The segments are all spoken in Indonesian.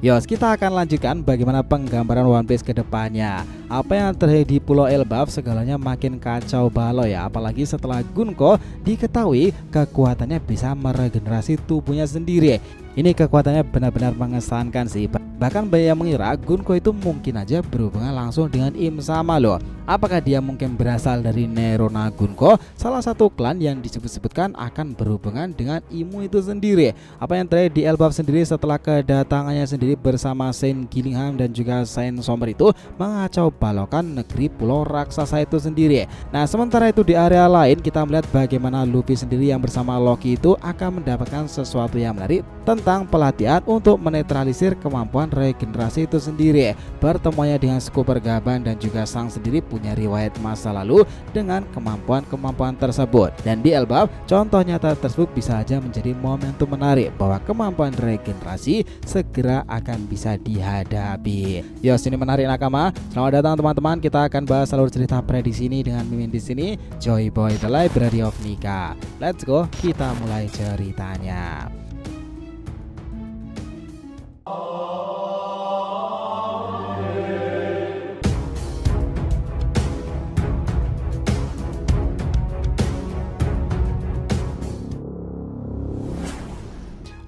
Yos, kita akan lanjutkan bagaimana penggambaran One Piece ke depannya. Apa yang terjadi di Pulau Elbaf segalanya makin kacau balau ya. Apalagi setelah Gunko diketahui kekuatannya bisa meregenerasi tubuhnya sendiri. Ini kekuatannya benar-benar mengesankan sih. Bahkan banyak yang mengira Gunko itu mungkin aja berhubungan langsung dengan Im Sama loh. Apakah dia mungkin berasal dari Nerona Gunko, salah satu klan yang disebut-sebutkan akan berhubungan dengan Imu itu sendiri. Apa yang terjadi di Elbaf sendiri setelah kedatangannya sendiri bersama Saint Gillingham dan juga Saint Somber itu mengacau balaukan negeri pulau raksasa itu sendiri. Nah, sementara itu di area lain kita melihat bagaimana Luffy sendiri yang bersama Loki itu akan mendapatkan sesuatu yang menarik tentang pelatihan untuk menetralisir kemampuan regenerasi itu sendiri. Pertemuannya dengan Scooper Gaban dan juga Sang sendiri punya riwayat masa lalu dengan kemampuan-kemampuan tersebut. Dan di Elbaf, contoh nyata tersebut bisa saja menjadi momentum menarik bahwa kemampuan regenerasi segera akan bisa dihadapi. Yos, ini menarik nakama. Selamat datang teman-teman. Kita akan bahas alur cerita prediksi ini dengan Mimin di sini, Joy Boy The Library of Nika. Let's go, kita mulai ceritanya.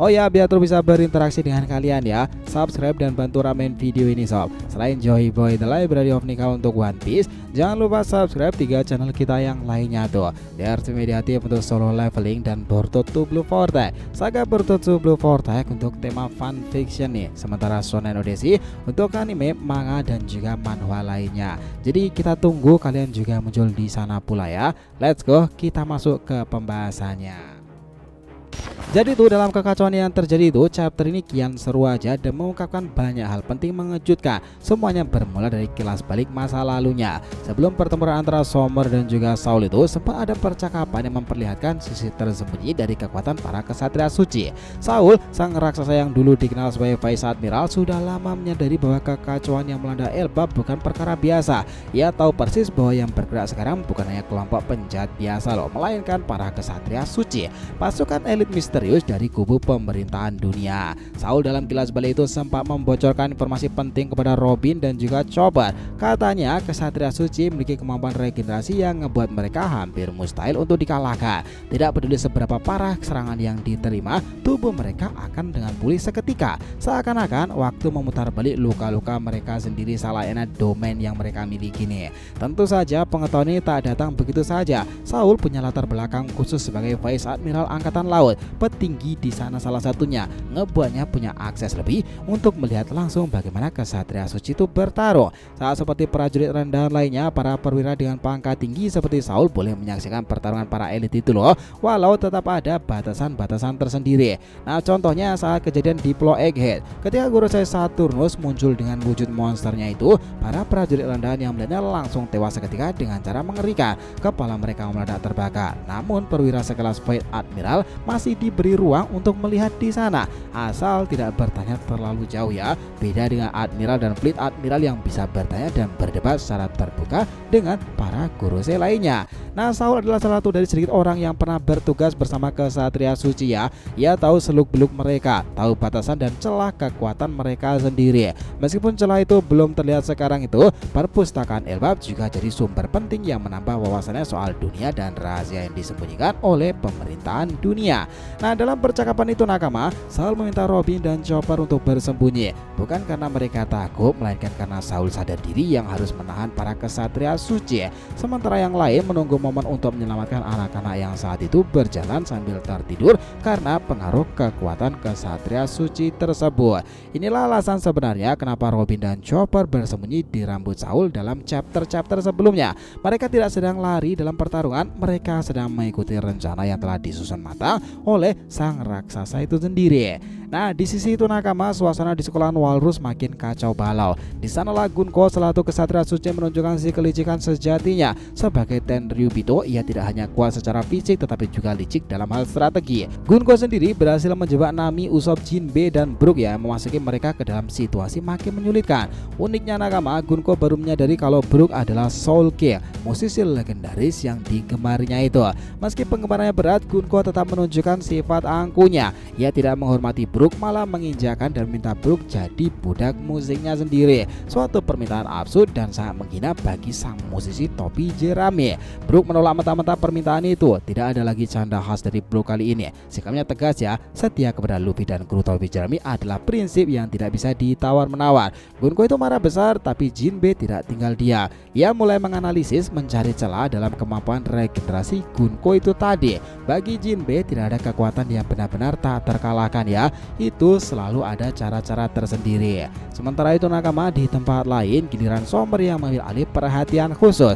Oh ya, biar terus bisa berinteraksi dengan kalian ya, subscribe dan bantu ramein video ini sob. Selain Joy Boy The Library of Nika untuk One Piece, jangan lupa subscribe 3 channel kita yang lainnya tuh, The Art Mediative untuk solo leveling dan Boruto to Blue Vortex, Saga Boruto to Blue Vortex untuk tema fun fiction nih, sementara Shonen Odyssey untuk anime, manga dan juga manhwa lainnya. Jadi kita tunggu kalian juga muncul di sana pula ya. Let's go, kita masuk ke pembahasannya. Jadi tuh dalam kekacauan yang terjadi itu, chapter ini kian seru aja dan mengungkapkan banyak hal penting mengejutkan. Semuanya bermula dari kilas balik masa lalunya. Sebelum pertempuran antara Somber dan juga Saul itu sempat ada percakapan yang memperlihatkan sisi tersembunyi dari kekuatan para kesatria suci. Saul, sang raksasa yang dulu dikenal sebagai Vice Admiral, sudah lama menyadari bahwa kekacauan yang melanda Elbaf bukan perkara biasa. Ia tahu persis bahwa yang bergerak sekarang bukan hanya kelompok penjahat biasa loh, melainkan para kesatria suci, pasukan elit misterius dari kubu pemerintahan dunia. Saul dalam kilas balik itu sempat membocorkan informasi penting kepada Robin dan juga Chopper. Katanya kesatria suci memiliki kemampuan regenerasi yang ngebuat mereka hampir mustahil untuk dikalahkan. Tidak peduli seberapa parah serangan yang diterima, tubuh mereka akan dengan pulih seketika. Seakan-akan waktu memutar balik luka-luka mereka sendiri salah enak domain yang mereka miliki nih. Tentu saja pengetahuan ini tak datang begitu saja. Saul punya latar belakang khusus sebagai Vice Admiral Angkatan Laut. Petinggi di sana salah satunya, ngebuatnya punya akses lebih untuk melihat langsung bagaimana kesatria suci itu bertarung. Saat seperti prajurit rendahan lainnya, para perwira dengan pangkat tinggi seperti Saul boleh menyaksikan pertarungan para elit itu loh, walau tetap ada batasan-batasan tersendiri. Nah, contohnya saat kejadian di Pulau Egghead, ketika Gorosei Saturnus muncul dengan wujud monsternya itu, para prajurit rendahan yang melihatnya langsung tewas seketika dengan cara mengerikan. Kepala mereka meledak terbakar. Namun perwira sekelas Vice Admiral masih diberi ruang untuk melihat di sana, asal tidak bertanya terlalu jauh ya. Beda dengan Admiral dan Fleet Admiral yang bisa bertanya dan berdebat secara terbuka dengan para Gorosei lainnya. Nah, Saul adalah salah satu dari sedikit orang yang pernah bertugas bersama kesatria suci ya. Ia tahu seluk-beluk mereka, tahu batasan dan celah kekuatan mereka sendiri. Meskipun celah itu belum terlihat sekarang itu, perpustakaan Elbaf juga jadi sumber penting yang menambah wawasannya soal dunia dan rahasia yang disembunyikan oleh pemerintahan dunia. Nah, dalam percakapan itu nakama, Saul meminta Robin dan Chopper untuk bersembunyi, bukan karena mereka takut, melainkan karena Saul sadar diri yang harus menahan para kesatria suci. Sementara yang lain menunggu momen untuk menyelamatkan anak-anak yang saat itu berjalan sambil tertidur karena pengaruh kekuatan kesatria suci tersebut. Inilah alasan sebenarnya kenapa Robin dan Chopper bersembunyi di rambut Saul dalam chapter-chapter sebelumnya. Mereka tidak sedang lari dalam pertarungan, mereka sedang mengikuti rencana yang telah disusun matang oleh sang raksasa itu sendiri. Nah, di sisi itu nakama, suasana di sekolahan Walrus makin kacau balau. Di sanalah Gunko selaku kesatria suci menunjukkan si kelicikan sejatinya sebagai Tenryu Yubito, ia tidak hanya kuat secara fisik tetapi juga licik dalam hal strategi. Gunko sendiri berhasil menjebak Nami, Usopp, Jinbe, dan Brook ya, memasuki mereka ke dalam situasi makin menyulitkan. Uniknya nakama, Gunko baru menyadari kalau Brook adalah Soul King, musisi legendaris yang digemarinya itu. Meski penggemarnya berat, Gunko tetap menunjukkan sifat angkuhnya. Ia tidak menghormati Brook, malah menginjakan dan minta Brook jadi budak musiknya sendiri. Suatu permintaan absurd dan sangat menghina bagi sang musisi topi jerami. Brook menolak mentah-mentah permintaan itu. Tidak ada lagi canda khas dari Brook kali ini. Sikapnya tegas ya, setia kepada Luffy dan kru topi jerami adalah prinsip yang tidak bisa ditawar-menawar. Gunko itu marah besar, tapi Jinbe tidak tinggal diam. Ia mulai menganalisis, mencari celah dalam kemampuan regenerasi Gunko itu tadi. Bagi Jinbe tidak ada kekuatan yang benar-benar tak terkalahkan ya. Itu selalu ada cara-cara tersendiri. Sementara itu nakama, di tempat lain giliran Somber yang mengambil alih perhatian khusus.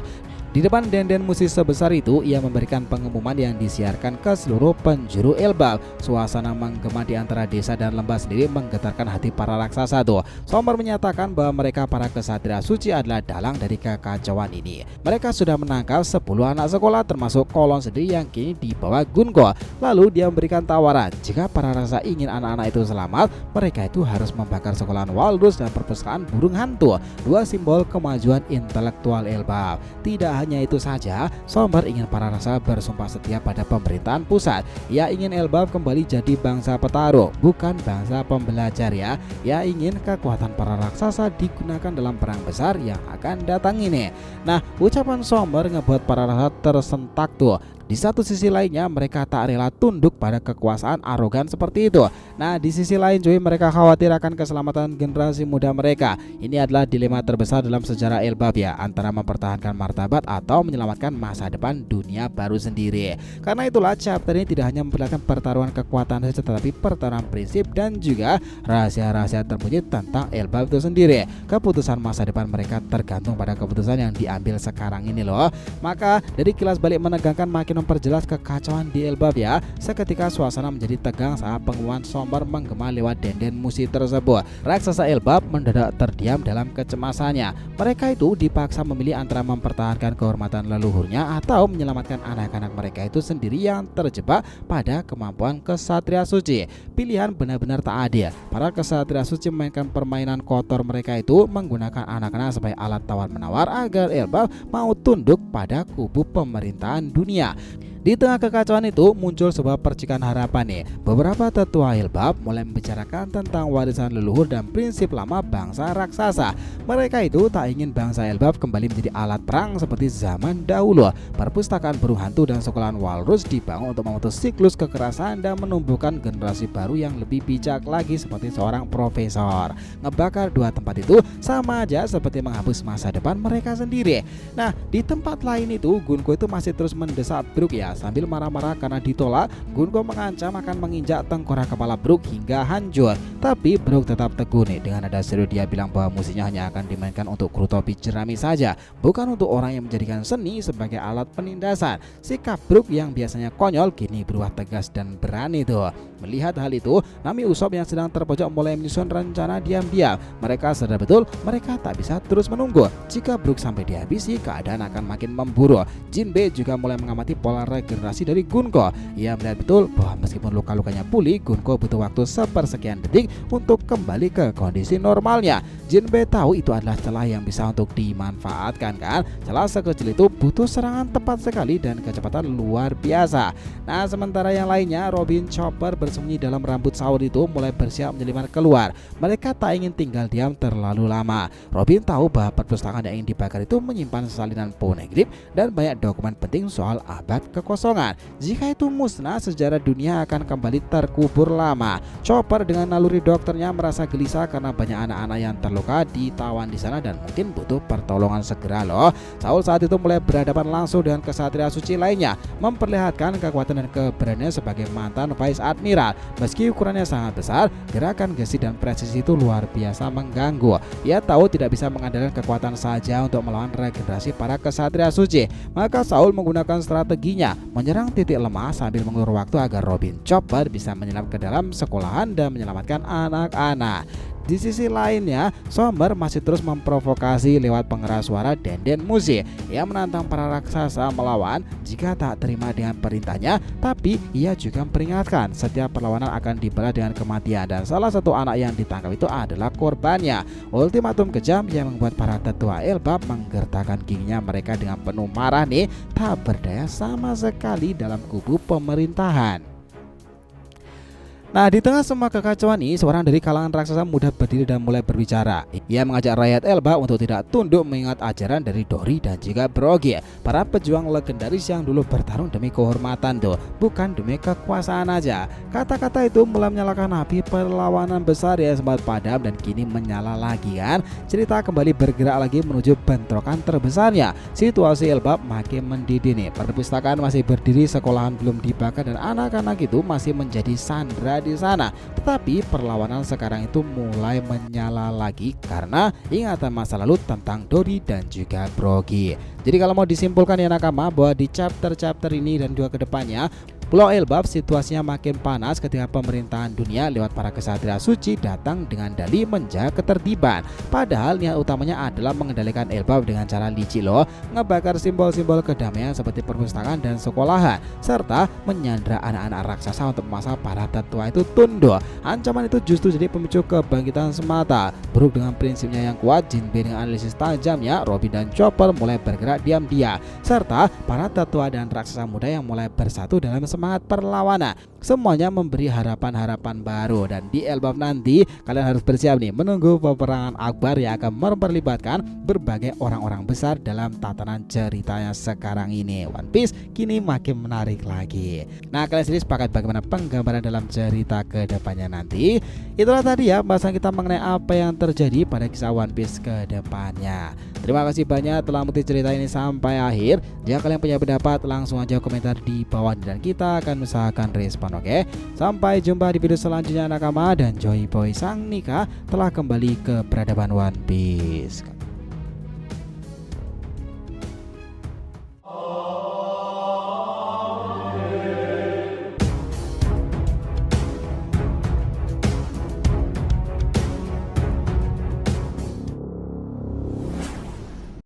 Di depan denden musik sebesar itu, ia memberikan pengumuman yang disiarkan ke seluruh penjuru Elbaf. Suasana menggema di antara desa dan lembah sendiri menggetarkan hati para raksasa tuh. Somber menyatakan bahwa mereka para kesatria suci adalah dalang dari kekacauan ini. Mereka sudah menangkap 10 anak sekolah termasuk Kolon sendiri yang kini dibawa Gunko. Lalu dia memberikan tawaran, jika para raksasa ingin anak-anak itu selamat, mereka itu harus membakar sekolahan Walrus dan perpustakaan burung hantu, dua simbol kemajuan intelektual Elbaf. Tidak hanya itu saja, Somber ingin para raksasa bersumpah setia pada pemerintahan pusat. Ia ingin Elbaf kembali jadi bangsa petarung, bukan bangsa pembelajar ya. Ia ingin kekuatan para raksasa digunakan dalam perang besar yang akan datang ini. Nah, ucapan Somber ngebuat para raksasa tersentak tuh. Di satu sisi lainnya, mereka tak rela tunduk pada kekuasaan arogan seperti itu. Nah, di sisi lain cuy, mereka khawatir akan keselamatan generasi muda mereka. Ini adalah dilema terbesar dalam sejarah Elbaf ya, antara mempertahankan martabat atau menyelamatkan masa depan dunia baru sendiri. Karena itulah chapter ini tidak hanya memperlihatkan pertaruhan kekuatan saja, tetapi pertaruhan prinsip dan juga rahasia-rahasia tersembunyi tentang Elbaf itu sendiri. Keputusan masa depan mereka tergantung pada keputusan yang diambil sekarang ini loh. Maka dari kilas balik menegangkan makin memperjelas kekacauan di Elbaf ya. Seketika suasana menjadi tegang saat pengumuman Somber menggema lewat denden musik tersebut. Raksasa Elbaf mendadak terdiam dalam kecemasannya. Mereka itu dipaksa memilih antara mempertahankan kehormatan leluhurnya atau menyelamatkan anak-anak mereka itu sendiri yang terjebak pada kemampuan kesatria suci. Pilihan benar-benar tak adil. Para kesatria suci memainkan permainan kotor mereka itu, menggunakan anak-anak sebagai alat tawar-menawar agar Elbaf mau tunduk pada kubu pemerintahan dunia. Di tengah kekacauan itu muncul sebuah percikan harapan nih. Beberapa tetua Elbaf mulai membicarakan tentang warisan leluhur dan prinsip lama bangsa raksasa. Mereka itu tak ingin bangsa Elbaf kembali menjadi alat perang seperti zaman dahulu. Perpustakaan burung hantu dan sekolahan Walrus dibangun untuk memutus siklus kekerasan dan menumbuhkan generasi baru yang lebih bijak lagi seperti seorang profesor. Ngebakar dua tempat itu sama aja seperti menghapus masa depan mereka sendiri. Nah, di tempat lain itu Gunko itu masih terus mendesak Brook ya. Sambil marah-marah karena ditolak, Gunko mengancam akan menginjak tengkorak kepala Brook hingga hancur. Tapi Brook tetap teguh nih. Dengan nada serius dia bilang bahwa musiknya hanya akan dimainkan untuk kru topi jerami saja, bukan untuk orang yang menjadikan seni sebagai alat penindasan. Sikap Brook yang biasanya konyol kini berubah tegas dan berani tuh. Melihat hal itu, Nami, Usopp yang sedang terpojok mulai menyusun rencana diam-diam. Mereka sadar betul mereka tak bisa terus menunggu. Jika Brook sampai dihabisi, keadaan akan makin memburuk. Jinbe juga mulai mengamati pola regenerasi dari Gunko. Ia melihat betul bahwa meskipun luka-lukanya pulih, Gunko butuh waktu sepersekian detik untuk kembali ke kondisi normalnya. Jinbe tahu itu adalah celah yang bisa untuk dimanfaatkan kan. Celah sekecil itu butuh serangan tepat sekali dan kecepatan luar biasa. Nah, sementara yang lainnya, Robin, Chopper bersembunyi dalam rambut Saur itu mulai bersiap menyelimat keluar. Mereka tak ingin tinggal diam terlalu lama. Robin tahu bahwa perpustakaan yang ingin dibakar itu menyimpan salinan poneglyph dan banyak dokumen penting soal abad kekosongan. Jika itu musnah, sejarah dunia akan kembali terkubur lama. Chopper dengan naluri dokternya merasa gelisah karena banyak anak-anak yang terluka ditawan di sana dan mungkin butuh pertolongan segera loh. Saul saat itu mulai berhadapan langsung dengan kesatria suci lainnya, memperlihatkan kekuatan dan keberanian sebagai mantan Vice Admiral. Meski ukurannya sangat besar, gerakan gesit dan presisi itu luar biasa mengganggu. Ia tahu tidak bisa mengandalkan kekuatan saja untuk melawan regenerasi para kesatria suci. Maka Saul menggunakan strateginya, menyerang titik lemah sambil mengulur waktu agar Robin, Chopper bisa menyelam ke dalam sekolahan dan menyelamatkan anak-anak. Di sisi lainnya, Somber masih terus memprovokasi lewat pengeras suara dan musik. Ia menantang para raksasa melawan jika tak terima dengan perintahnya, tapi ia juga memperingatkan setiap perlawanan akan dibalas dengan kematian dan salah satu anak yang ditangkap itu adalah korbannya. Ultimatum kejam yang membuat para tetua Elbap menggertakkan giginya mereka dengan penuh marah nih, tak berdaya sama sekali dalam kubu pemerintahan. Nah, di tengah semua kekacauan ini, seorang dari kalangan raksasa muda berdiri dan mulai berbicara. Ia mengajak rakyat Elba untuk tidak tunduk mengingat ajaran dari Dori dan juga Brogy, para pejuang legendaris yang dulu bertarung demi kehormatan tuh, bukan demi kekuasaan aja. Kata-kata itu mulai menyalakan api perlawanan besar yang sempat padam dan kini menyala lagi kan. Cerita kembali bergerak lagi menuju bentrokan terbesarnya. Situasi Elba makin mendidih nih. Perpustakaan masih berdiri, sekolahan belum dibakar dan anak-anak itu masih menjadi sandera di sana. Tetapi perlawanan sekarang itu mulai menyala lagi karena ingatan masa lalu tentang Dori dan juga Brogy. Jadi kalau mau disimpulkan ya nakama, bahwa di chapter ini dan juga kedepannya, Pulau Elbap situasinya makin panas ketika pemerintahan dunia lewat para kesatria suci datang dengan dalih menjaga ketertiban. Padahal niat utamanya adalah mengendalikan Elbap dengan cara licik loh, ngebakar simbol-simbol kedamaian seperti perpustakaan dan sekolahan, serta menyandra anak-anak raksasa untuk memaksa para tetua itu tunduk. Ancaman itu justru jadi pemicu kebangkitan semata. Buruk dengan prinsipnya yang kuat, Jinbe dengan analisis tajamnya, Robin dan Chopper mulai bergerak diam-diam, serta para tetua dan raksasa muda yang mulai bersatu dalam semangat perlawanan. Semuanya memberi harapan-harapan baru, dan di Elbap nanti kalian harus bersiap nih menunggu peperangan akbar yang akan memperlibatkan berbagai orang-orang besar dalam tatanan ceritanya sekarang ini. One Piece kini makin menarik lagi. Nah, kalian sendiri sepakat bagaimana penggambaran dalam cerita ke depannya nanti? Itulah tadi ya bahasan kita mengenai apa yang terjadi pada kisah One Piece ke depannya. Terima kasih banyak telah mengikuti cerita ini sampai akhir. Jika kalian punya pendapat, langsung aja komentar di bawah dan kita akan usahakan respon, oke? Sampai jumpa di video selanjutnya nakama, dan Joy Boy Sang Nika telah kembali ke peradaban One Piece.